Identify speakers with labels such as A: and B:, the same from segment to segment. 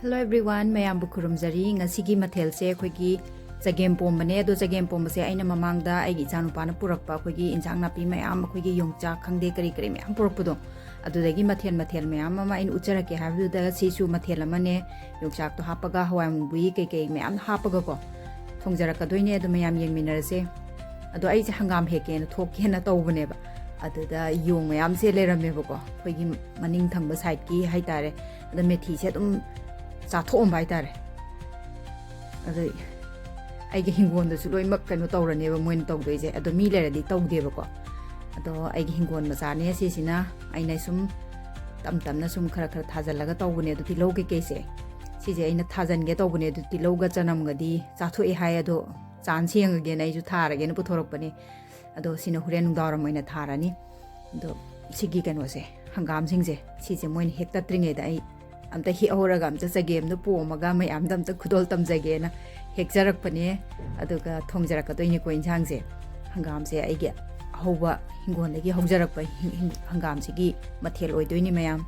A: Hello everyone, mayam bu khurumjari ngasigi mathel se khoi CHAGEMPOMBA ne do CHAGEMPOMBA se aina mamangda ai gi chanupa na purakpa khoi gi injang napi mayam khoi gi yongcha khangde kari kari mayam purakpudo adudagi mathel mayam ma in ucharake habu da sisu mathel amane yongchak to hapaga hawai mubui ke mayam hapaga ko thongjaraka doine do mayam yengminarase ado ai se hangam heke na thokke na tawbane ba aduda yong mayam se lerame ba ko khoi gi maning thangba side ki haitare ado methi se dum chathom bai tare ado ai ge hingon da su loi mak kanu tawrane ba moin tawdoi je ado mi leradi tawde ba ko ado ai ge hingon macha ne si sina ai nai sum tam na sum khara thajalaga tawbune adu tilau ke se si je aina thajan ge tawbune adu tilau ga chanam ga di chathoi hai ado chan siang ge nai ju thara ge na puthorok bane ado sina huren nungdawra moina tharani ado sigi kanu se hangam sing je si je moin hekta tringe da ai amta hi auraga amta chagem no pomaga mai amdam ta khudol tamjage na hekjarak pane aduga thongjarak ka toini ko injang je hangam se ai ge hoba hingon dagi hogjarak pa hangam se gi mathel oi doini mayam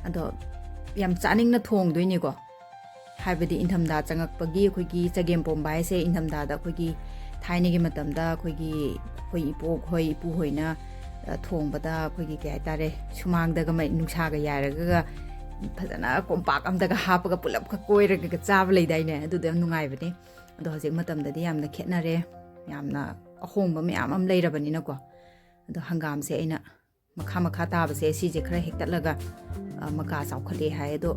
A: ado yam chaning na thong doini ko haibadi inthamda changak pagi khoi gi CHAGEMPOMBA se inthamda da khoi gi thaini gi matam da khoi gi khoi ipo khoi ipu hoina thongbada khoi gi kai tare sumang daga mai nungsa ga yaraga phajana kompak am daga hapaga pulap ka koiraga ga chab leidaine adu da nungai bani ado hojik matam da yamna khetnare yamna ahongba myam am leirabani na ko ado hangam se aina makha ta ba se si je khara hektatlaga maka chawkhale hai ado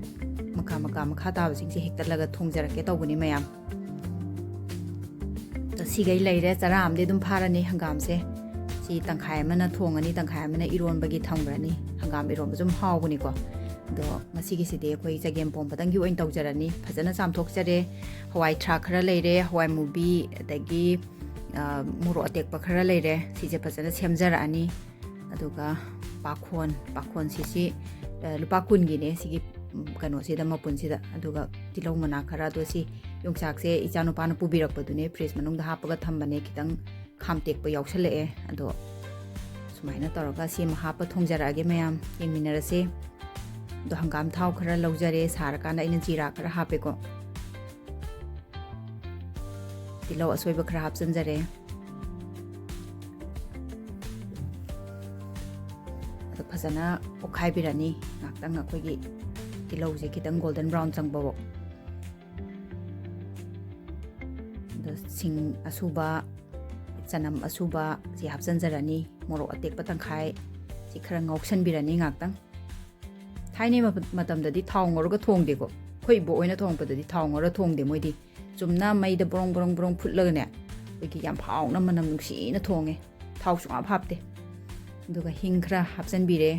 A: makha ta ba sing se hektatlaga thongjarake tawbani mayam to si gai leire chara amde dum pharani hangam se si tangkhai mana thongani tangkhai mana iron bagi thamgrani hangam iron bajum hawbani ko do masigi side khoi CHAGEMPOMBA dangi oin tawjarani phajana chamthokjare hawai thra khara leire hawai mubi adagi muro atek pa khara leire si je phajana semjarani aduga pakhon si lupa kun gi ne sigi kano sida mapun sida aduga tilau mana khara do si yongchak se ichanu pa na pubirak padune fridge manung da hapaga thambane kitang khamtek pa yauksale ado sumaina taraga si mahapa thongjarage mayam yengminarase do hangam thau khara laujare sarakana ina jira khara hape ko tilau asoiba khara hapsanjare ado phajana okhai birani ngaktang akhoi gi tilau je kitang golden brown changbawo do sing asuba chanam asuba si hapsanjarani moro atek patangkhai si khara ngaukshan birani ngaktang thaini matam dadi thau ngorga thongde ko khoi bo oina thong padadi thau ngora thongde moidi chumna mai da brong phutlaga ne oigi yam phau na manam nuksi na thonge thau sunga phapte duga hing khara hapsan bire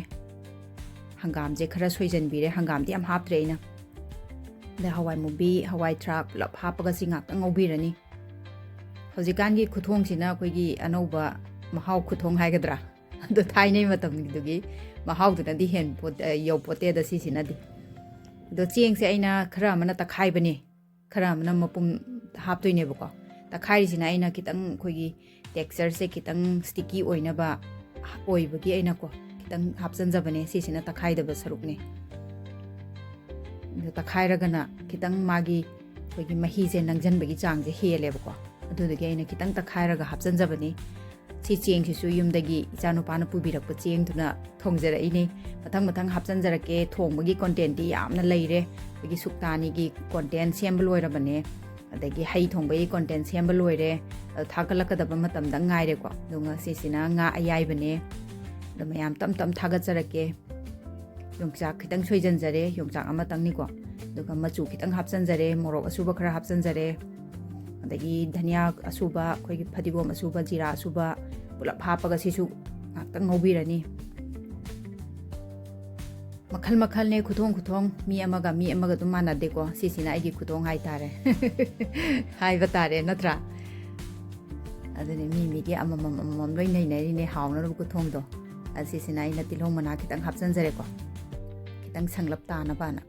A: hangam je khara soijan bire hangam ti am haptre ina da hawai mubi hawai truck lap hapaga singa tang ngobirani hojikangi khuthong sina koigi anoba mahau khuthong haigadra ado thainai matam dugi mahau tu di hen pot yo pote da si sina di do cheng se aina khara mana takhai bani khara mana mapum haptoi ne bako takhai sina aina kitang koigi texture se kitang sticky oina ba oi bagi aina ko kitang hapsan jabane si sina takhai da ba saruk ne do takhai ragana kitang magi koigi mahi je nangjan bagi chang je hele bako adudagi aina kitang takhai raga hapsan jabani si cheng si su yumdagi ichanu pa na pubirakpa cheng tuna thongjara ini mathang hapsanjarake thongbagi content ti yamna leire bagi suktani gi content sembal loirabane adagi hai thongbagi content sembal loire thagalakadaba matam da ngaire ko dunga sisina nga ayai bane da mayam tam thagajarake yongchak khitang soijanjare yongchak amatang ni ko duga machu khitang hapsanjare morok asuba khara hapsanjare adagi dhania asuba khoi phadigom asuba jira asuba pulap hapaga sisu ngakang ngobirani makhal ne khuthong mi amaga dum mana de ko sisina agi khuthong hai tare hai batare natra adani mi ge amam loi nei ne hauna ru khuthong do asisina ina tilong mana kitang hapsan jare ko kitang sanglap ta na bana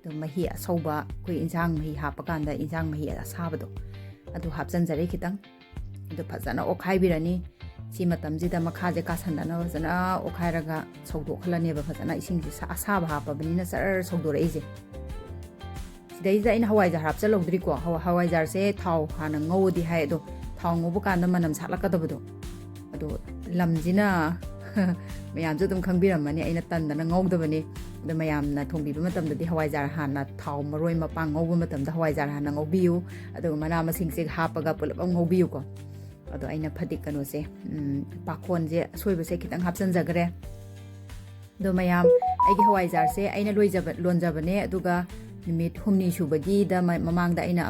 A: do mahi asauba koi injang mahi hapakanda injang mahi asaba do adu hapsan jare kitang do phajana okhai birani si matamjida makhaje kasanana fazana okhairaga sogdokhlane ba fazana ising sa asaba hapa banina sar sogdore ije ꯁꯤꯗꯩꯁꯤꯗ ꯑꯩꯅ ꯍꯋꯥꯏꯖꯥꯔ ꯍꯥꯞꯆꯜꯍꯧꯗ꯭ꯔꯤꯀꯣ ꯍꯋꯥꯏꯖꯥꯔꯁꯦ ꯊꯥꯎ ꯍꯥꯟꯅ ꯉꯧꯗꯤ ꯍꯥꯏ ꯑꯗꯣ ꯊꯥꯎ ꯉꯧꯕ ꯀꯥꯟꯗ ꯃꯅꯝ ꯁꯥꯠꯂꯛꯀꯗꯕꯗꯣ ꯑꯗꯣ ꯂꯝꯁꯤꯅ ꯃꯌꯥꯝꯁꯨ ꯑꯗꯨꯝ ꯈꯪꯕꯤꯔꯝꯃꯅꯤ ꯑꯩꯅ ꯇꯟꯗꯅ ꯉꯧꯗꯕꯅꯤ ꯑꯗꯣ ꯃꯌꯥꯝꯅ ꯊꯣꯡꯕꯤꯕ ꯃꯇꯝꯗꯗꯤ ꯍꯋꯥꯏꯖꯥꯔ ꯍꯥꯟꯅ ꯊꯥꯎ ꯃꯔꯣꯏ ꯃꯄꯥꯡ ꯉꯧꯕ ꯃꯇꯝꯗ ꯍꯋꯥꯏꯖꯥꯔ ꯍꯥꯟꯅ ꯉꯧꯕꯤꯌꯨ ꯑꯗꯨꯒ ꯃꯅꯥ ꯃꯁꯤꯡꯁꯦ ꯍꯥꯞꯄꯒ ꯄꯨꯂꯞ ꯑꯃ ꯉꯧꯕꯤꯌꯨꯀꯣ ꯑꯗꯣ ꯑꯩꯅ ꯀꯩꯅꯣꯁꯦ ꯄꯥꯈꯣꯟꯁꯦ ꯑꯁꯣꯏꯕꯁꯦ ꯈꯤꯇꯪ ꯍꯥꯞꯆꯤꯟꯖꯈ꯭ꯔꯦ ꯑꯗꯣ ꯃꯌꯥꯝ ꯑꯩꯒꯤ ꯍꯋꯥꯏꯖꯥꯔꯁꯦ ꯑꯩꯅ ꯂꯣꯟꯖꯕꯅꯦ ꯑꯗꯨꯒ ꯅꯨꯃꯤꯠ 6ꯅꯤ ꯁꯨꯕꯒꯤꯗ ꯃꯃꯥꯡꯗ ꯑꯩꯅ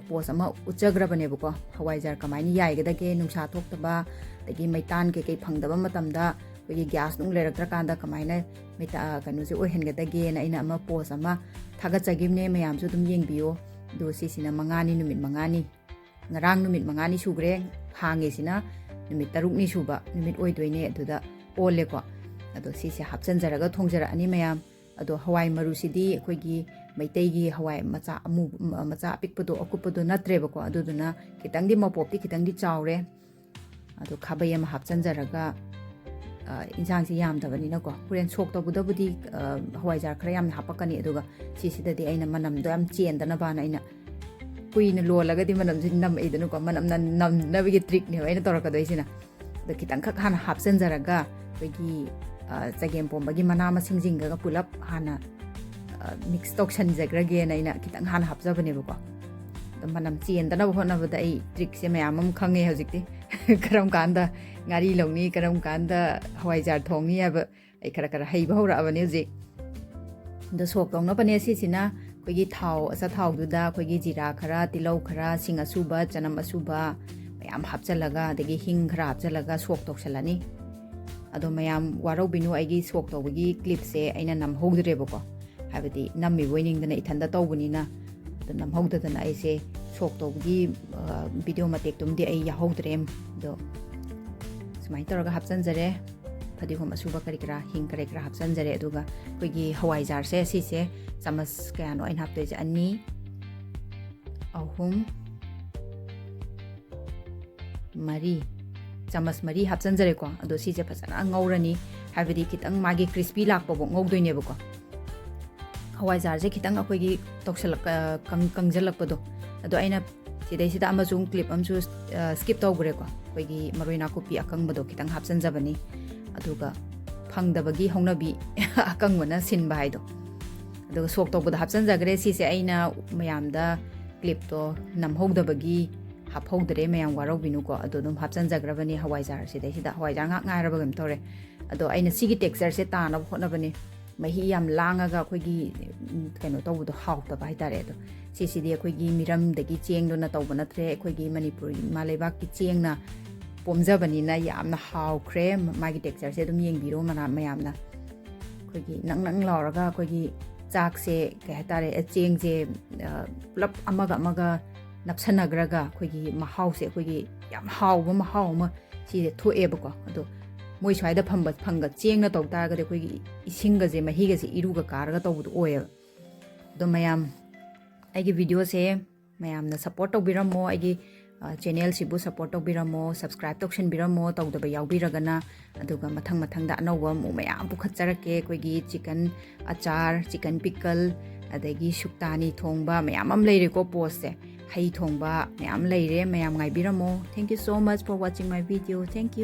A: ꯄꯣꯁ ꯑꯃ ꯎꯠꯆꯈ꯭ꯔꯕꯅꯦꯕꯀꯣ ꯍꯋꯥꯏꯖꯥꯔ ꯀꯃꯥꯏꯅ ꯌꯥꯏꯒꯗꯒꯦ ꯅꯨꯡꯁꯥ ꯊꯣꯛꯇꯕ ꯑꯗꯒꯤ ꯃꯩꯇꯥꯟ ꯀꯩꯀꯩ ꯐꯪꯗꯕ ꯃꯇꯝꯗ ꯑꯩꯈꯣꯏꯒꯤ ꯒ꯭ꯌꯥꯁ ꯅꯨꯡ ꯂꯩꯔꯛꯇ꯭ꯔꯀꯥꯟꯗ ꯀꯃꯥꯏꯅ ꯀꯩꯅꯣꯁꯦ ꯑꯣꯏꯍꯟꯒꯗꯒꯦꯅ ꯑꯩꯅ ꯄꯣꯁ ꯑꯃ ꯊꯥꯒꯠꯆꯈꯤꯕꯅꯦ ꯃꯌꯥꯝꯁꯨ ꯑꯗꯨꯝ ꯌꯦꯡꯕꯤꯌꯣ ꯑꯗꯣ ꯁꯤꯁꯤꯅ 5ꯅꯤ ꯅꯨꯃꯤꯠ 5ꯅꯤ ꯉꯔꯥꯡ ꯅꯨꯃꯤꯠ 5ꯅꯤ ꯁꯨꯈ꯭ꯔꯦ ꯍꯥꯡꯉꯤꯁꯤꯅ ꯅꯨꯃꯤꯠ 6ꯅꯤ ꯁꯨꯕ ꯅꯨꯃꯤꯠ ꯑꯣꯏꯗꯣꯏꯅꯦ ꯑꯗꯨꯗ ꯑꯣꯜꯂꯦꯀꯣ ꯑꯗꯣ ꯁꯤꯁꯦ ꯍꯥꯞꯆꯟꯖꯔꯒ ꯊꯣꯡꯖꯔꯛꯑꯅꯤ ꯃꯌꯥꯝ ꯑꯗꯣ ꯍꯋꯥꯏ ꯃꯔꯨꯁꯤꯗꯤ ꯑꯩꯈꯣꯏꯒꯤ ꯃꯩꯇꯩꯒꯤ ꯍꯋꯥꯏ ꯃꯆꯥ ꯑꯄꯤꯛꯄꯗꯣ ꯑꯀꯨꯞꯄꯗꯣ ꯅꯠꯇ꯭ꯔꯦꯕꯀꯣ ꯑꯗꯨꯗꯨꯅ ꯈꯤꯇꯪꯗꯤ ꯃꯄꯣꯞꯇꯤ ꯈꯤꯇꯪꯗꯤ ꯆꯥꯎꯔꯦ ꯑꯗꯣ ꯈꯥꯕꯩ ꯑꯃ ꯍꯥꯞꯆꯟꯖꯔꯒ ꯏꯟꯁꯥꯡꯁꯤ ꯌꯥꯝꯗꯕꯅꯤꯅꯀꯣ ꯍꯣꯔꯦꯟ ꯁꯣꯛ ꯇꯧꯕꯗꯕꯨꯗꯤ ꯍꯋꯥꯏꯖꯥꯔ ꯈꯔ ꯌꯥꯝꯅ ꯍꯥꯞꯄꯛꯀꯅꯤ ꯑꯗꯨꯒ ꯁꯤꯁꯤꯗꯗꯤ ꯑꯩꯅ ꯃꯅꯝꯗꯣ ꯌꯥꯝ ꯆꯦꯟꯗꯅꯕꯅ ꯑꯩꯅ ꯀꯨꯏꯅ ꯂꯣꯜꯂꯒꯗꯤ ꯃꯅꯝꯁꯤ ꯅꯝꯃꯛꯏꯗꯅꯀꯣ ꯃꯅꯝ ꯅꯝꯅꯕꯒꯤ ꯇ꯭ꯔꯤꯛꯅꯦꯕ ꯑꯩꯅ ꯇꯧꯔꯛꯀꯗꯣꯏꯁꯤꯅ ꯑꯗꯣ ꯈꯤꯇꯪꯈꯛ ꯍꯥꯟꯅ ꯍꯥꯞꯆꯟꯖꯔꯒ ꯑꯩꯈꯣꯏꯒꯤ ꯆꯒꯦꯝꯄꯣꯝꯕꯒꯤ ꯃꯅꯥ ꯃꯁꯤꯡꯁꯤꯡꯒ ꯄꯨꯂꯞ ꯍꯥꯟꯅ ꯃꯤꯛꯁ ꯇꯧꯁꯟꯖꯈ꯭ꯔꯒꯦꯅ ꯑꯩꯅ ꯈꯤꯇꯪ ꯍꯥꯟꯅ ꯍꯥꯞꯆꯕꯅꯦꯕꯀꯣ ꯑꯗꯣ ꯃꯅꯝ ꯆꯦꯟꯗꯅꯕ ꯍꯣꯠꯅꯕꯗ ꯑꯩ ꯇ꯭ꯔꯤꯛꯁꯦ ꯃꯌꯥꯝ ꯑꯃ ꯈꯪꯉꯦ ꯍꯧꯖꯤꯛꯇꯤ ꯀꯔꯝ ꯀꯥꯟꯗ ꯉꯥꯔꯤ ꯂꯧꯅꯤ ꯀꯔꯝ ꯀꯥꯟꯗ ꯍꯋꯥꯏꯖꯥꯔ ꯊꯣꯡꯅꯤ ꯍꯥꯏꯕ ꯑꯩ ꯈꯔ ꯍꯩꯕ ꯍꯧꯔꯛꯑꯕꯅꯦ ꯍꯧꯖꯤꯛ ꯑꯗꯣ ꯁꯣꯛ ꯇꯧꯅꯕꯅꯦ ꯁꯤꯁꯤꯅ ꯑꯩꯈꯣꯏꯒꯤ ꯑꯆꯥꯊꯥꯎꯗꯨꯗ ꯑꯩꯈꯣꯏꯒꯤ ꯖꯤꯔꯥ ꯈꯔ ꯇꯤꯜꯍꯧ ꯈꯔ ꯁꯤꯡ ꯑꯁꯨꯕ ꯆꯅꯝ ꯑꯁꯨꯕ ꯃꯌꯥꯝ ꯍꯥꯞꯆꯜꯂꯒ ꯑꯗꯒꯤ ꯍꯤꯡ ꯈꯔ ꯍꯥꯞꯆꯜꯂꯒ ꯁꯣꯛ ꯇꯧꯁꯜꯂꯅꯤ ꯑꯗꯣ ꯃꯌꯥꯝ ꯋꯥꯔꯧꯕꯤꯅꯨ ꯑꯩꯒꯤ ꯁꯣꯛ ꯇꯧꯕꯒꯤ ꯀ꯭ꯂꯤꯞꯁꯦ ꯑꯩꯅ ꯅꯝꯍꯧꯗ꯭ꯔꯦꯕꯀꯣ ꯍꯥꯏꯕꯗꯤ ꯅꯝꯃꯤꯕꯣꯏ ꯅꯤꯡꯗꯅ ꯏꯊꯟꯇ ꯇꯧꯕꯅꯤꯅ ꯑꯗꯣ ꯅꯝꯍꯧꯗꯗꯅ ꯑꯩꯁꯦ ꯁꯣꯛ ꯇꯧꯕꯒꯤ ꯚꯤꯗꯤꯑꯣ ꯃꯇꯦꯛꯇꯨꯃꯗꯤ ꯑꯩ ꯌꯥꯎꯍꯧꯗ꯭ꯔꯦ ꯑꯗꯣ ꯁꯨꯃꯥꯏꯅ ꯇꯧꯔꯒ ꯍꯥꯞꯆꯟꯖꯔꯦ ꯐꯗꯤꯒꯣꯝ ꯑꯁꯨꯕ ꯀꯔꯤ ꯀꯔꯥ ꯍꯤꯡ ꯀꯔꯤ ꯀꯔꯥ ꯍꯥꯞꯆꯟꯖꯔꯦ ꯑꯗꯨꯒ ꯑꯩꯈꯣꯏꯒꯤ ꯍꯋꯥꯏꯖꯥꯔꯁꯦ ꯁꯤꯁꯦ ꯆꯥꯃꯁ ꯀꯌꯥꯅꯣ ꯑꯩꯅ ꯍꯥꯞꯇꯣꯏꯁꯦ 2 3 4 ꯆꯥꯃꯁ 4 ꯍꯥꯞꯆꯟꯖꯔꯦꯀꯣ ꯑꯗꯣ ꯁꯤꯁꯦ ꯐꯖꯅ ꯉꯧꯔꯅꯤ ꯍꯥꯏꯕꯗꯤ ꯈꯤꯇꯪ ꯃꯥꯒꯤ ꯀ꯭रिꯁꯄꯤ ꯂꯥꯛꯄꯐꯥꯎ ꯉꯧꯗꯣꯏꯅꯦꯕꯀꯣ ꯍꯋꯥꯏꯖꯥꯔꯁꯦ ꯈꯤꯇꯪ ꯑꯩꯈꯣꯏꯒꯤ ꯀꯪꯁꯤꯜꯂꯛꯄꯗꯣ ꯑꯗꯣ ꯑꯩꯅ ꯁꯤꯗꯩꯁꯤꯗ ꯑꯃꯁꯨꯡ ꯀ꯭ꯂꯤꯞ ꯑꯃꯁꯨ ꯁ꯭ꯀꯤꯞ ꯇꯧꯈ꯭ꯔꯦꯀꯣ ꯑꯩꯈꯣꯏꯒꯤ ꯃꯔꯣꯏ ꯅꯥꯀꯨꯞꯄꯤ ꯑꯀꯪꯕꯗꯣ ꯈꯤꯇꯪ ꯍꯥꯞꯆꯟꯖꯕꯅꯤ ꯑꯗꯨꯒ ꯐꯪꯗꯕꯒꯤ ꯍꯧꯅꯕꯤ ꯑꯀꯪꯕꯅ ꯁꯤꯟꯕ ꯍꯥꯏꯗꯣ ꯑꯗꯨꯒ ꯁꯣꯛ ꯇꯧꯕꯗ ꯍꯥꯞꯆꯟꯖꯈ꯭ꯔꯦ ꯁꯤꯁꯦ ꯑꯩꯅ ꯃꯌꯥꯝꯗ ꯀ꯭ꯂꯤꯞꯇꯣ ꯅꯝꯍꯧꯗꯕꯒꯤ ꯍꯥꯞꯍꯧꯗ꯭ꯔꯦ ꯃꯌꯥꯝ ꯋꯥꯔꯧꯕꯤꯅꯨꯀꯣ ꯑꯗꯣ ꯑꯗꯨꯝ ꯍꯥꯞꯆꯟꯖꯈ꯭ꯔꯕꯅꯤ ꯍꯋꯥꯏꯖꯥꯔ ꯁꯤꯗꯩꯁꯤꯗ ꯍꯋꯥꯏꯖꯥꯔ ꯉꯥꯛ ꯉꯥꯏꯔꯕ ꯀꯩꯅꯣ ꯇꯧꯔꯦ ꯑꯗꯣ ꯑꯩꯅ ꯁꯤꯒꯤ ꯇꯦꯛꯁꯆꯔꯁꯦ ꯇꯥꯅꯕ ꯍꯣꯠꯅꯕꯅꯤ ꯃꯍꯤ ꯌꯥꯝ ꯂꯥꯡꯉꯒ ꯑꯩꯈꯣꯏꯒꯤ ꯀꯩꯅꯣ ꯇꯧꯕꯗꯣ ꯍꯥꯎꯇꯕ ꯍꯥꯏꯇꯥꯔꯦ ꯑꯗꯣ ꯁꯤꯁꯤꯗꯤ ꯑꯩꯈꯣꯏꯒꯤ ꯃꯤꯔꯝꯗꯒꯤ ꯆꯦꯡꯗꯨꯅ ꯇꯧꯕ ꯅꯠꯇ꯭ꯔꯦ ꯑꯩꯈꯣꯏꯒꯤ ꯃꯅꯤꯄꯨꯔꯤ ꯏꯃꯥ ꯂꯩꯕꯥꯛꯀꯤ ꯆꯦꯡꯅ ꯄꯣꯝꯖꯕꯅꯤꯅ ꯌꯥꯝꯅ ꯍꯥꯎꯈ꯭ꯔꯦ ꯃꯥꯒꯤ ꯇꯦꯛꯁꯆꯔꯁꯦ ꯑꯗꯨꯝ ꯌꯦꯡꯕꯤꯔꯣ ꯃꯌꯥꯝꯅ ꯑꯩꯈꯣꯏꯒꯤ ꯅꯪ ꯂꯥꯎꯔꯒ ꯑꯩꯈꯣꯏꯒꯤ ꯆꯥꯛꯁꯦ ꯀꯩ ꯍꯥꯏꯇꯥꯔꯦ ꯆꯦꯡꯁꯦ ꯄꯨꯂꯞ ꯑꯃꯒ ꯅꯞꯁꯟꯅꯈ꯭ꯔꯒ ꯑꯩꯈꯣꯏꯒꯤ ꯃꯍꯥꯎꯁꯦ ꯑꯩꯈꯣꯏꯒꯤ ꯌꯥꯝ ꯍꯥꯎꯕ ꯃꯍꯥꯎ ꯑꯃ ꯁꯤꯁꯦ ꯊꯣꯛꯑꯦꯕꯀꯣ ꯑꯗꯣ ꯃꯣꯏ ꯁ꯭ꯋꯥꯏꯗ ꯐꯪꯒ ꯆꯦꯡꯅ ꯇꯧ ꯇꯥꯔꯒꯗꯤ ꯑꯩꯈꯣꯏꯒꯤ ꯏꯁꯤꯡꯒꯁꯦ ꯃꯍꯤꯒꯁꯦ ꯏꯔꯨꯒ ꯀꯥꯔꯒ ꯇꯧꯕꯗꯣ ꯑꯣꯏꯌꯦꯕ ꯑꯗꯣ ꯃꯌꯥꯝ ꯑꯩꯒꯤ ꯚꯤꯗꯤꯑꯣꯁꯦ ꯃꯌꯥꯝꯅ ꯁꯞꯄꯣꯔꯠ ꯇꯧꯕꯤꯔꯝꯃꯣ ꯑꯩꯒꯤ ꯆꯦꯅꯦꯜꯁꯤꯕꯨ ꯁꯞꯄꯣꯔꯠ ꯇꯧꯕꯤꯔꯝꯃꯣ ꯁꯕꯁꯀ꯭ꯔꯥꯏꯕ ꯇꯧꯁꯟꯕꯤꯔꯝꯃꯣ ꯇꯧꯗꯕ ꯌꯥꯎꯕꯤꯔꯒꯅ ꯑꯗꯨꯒ ꯃꯊꯪꯗ ꯑꯅꯧꯕ ꯑꯃꯨꯛ ꯃꯌꯥꯝ ꯄꯨꯈꯠꯆꯔꯛꯀꯦ ꯑꯩꯈꯣꯏꯒꯤ ꯆꯤꯀꯟ ꯑꯆꯥꯔ ꯆꯤꯀꯟ ꯄꯤꯀꯜ ꯑꯗꯒꯤ ꯁꯨꯛꯇꯥꯅꯤ ꯊꯣꯡꯕ ꯃꯌꯥꯝ ꯑꯃ ꯂꯩꯔꯦꯀꯣ ꯄꯣꯁꯁꯦ ꯍꯩ ꯊꯣꯡꯕ ꯃꯌꯥꯝ ꯂꯩꯔꯦ ꯃꯌꯥꯝ ꯉꯥꯏꯕꯤꯔꯝꯃꯣ thank you so much for watching my video thank U